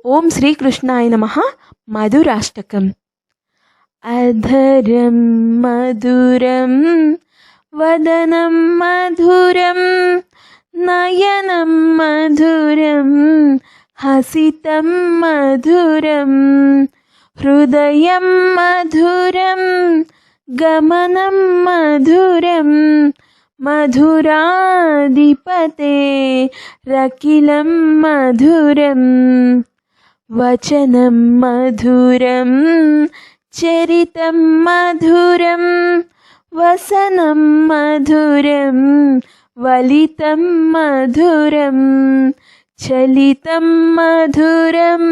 ఓం శ్రీకృష్ణాయ నమః. మధురాష్టకం. అధరం మధురం వదనం మధురం నయనం మధురం హసితం మధురం హృదయం మధురం గమనం మధురం మధురాధిపతే రకిలం మధురం వచనం మధురం చరితం మధురం వసనం మధురం వలితం మధురం చలితం మధురం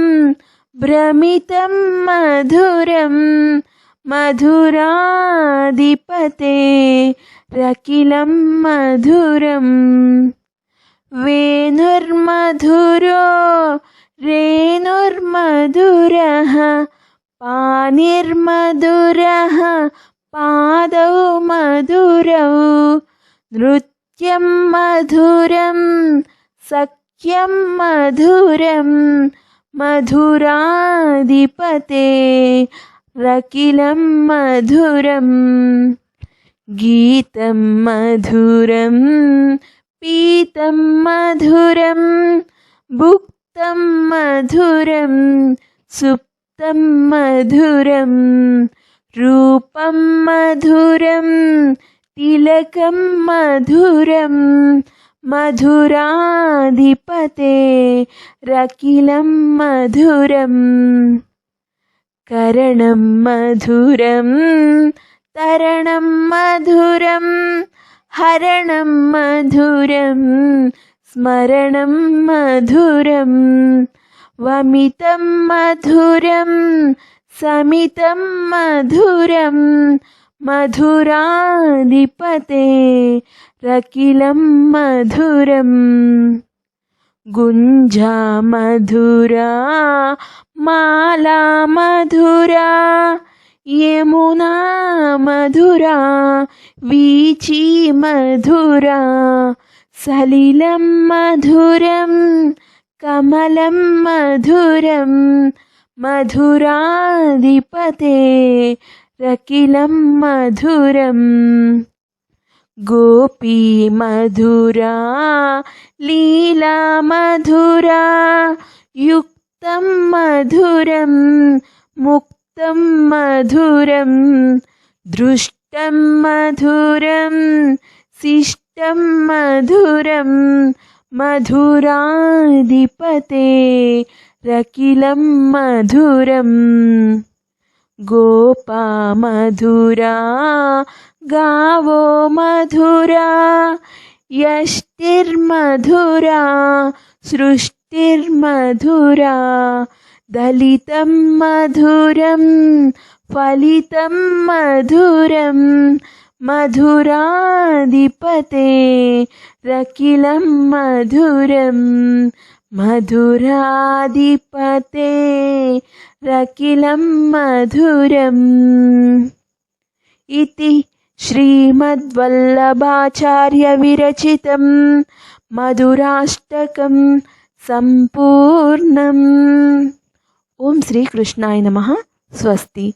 భ్రమితం మధురం మధురాధిపతే రకిలం మధురం వేణుర్మధురో రేణుర్మధురః పాణిర్మధురః పాదౌ మధురౌ నృత్యం మధురం సఖ్యం మధురం మధురాధిపతే రకిలం మధురం గీతం మధురం పీతం మధురం భుక్తం మధురం సుప్తం మధురం రూపం మధురం తిలకం మధురం మధురాధిపతే రకిలం మధురం కరణం మధురం తరణం మధురం హరణం మధురం స్మరణం మధురం వమితం మధురం సమితం మధురం మధురాధిపతే రకిలం మధురం గుంజా మధురా మాలా మధురా యమునా మధురా వీచి మధురా సలిలం మధురం కమలం మధురం మధురాధిపతే రకిలం మధురం గోపీ మధురా లీలా మధురా యుక్తం మధురం ముక్తం మధురం దృష్టం మధురం శిష్టం మధురం మధురాధిపతే రకిలం మధురం గోపా మధురా గావో మధురా యష్టిర్మధురా సృష్టిర్మధురా దళితం మధురం ఫలితం మధురం మధురాధిపతే రకిలం మధురం మధురాధిపతే రకిలం మధురం. ఇతి శ్రీమద్వల్లభాచార్య విరచితం మధురాష్టకం సంపూర్ణం. ఓం శ్రీకృష్ణాయ నమః. స్వస్తి.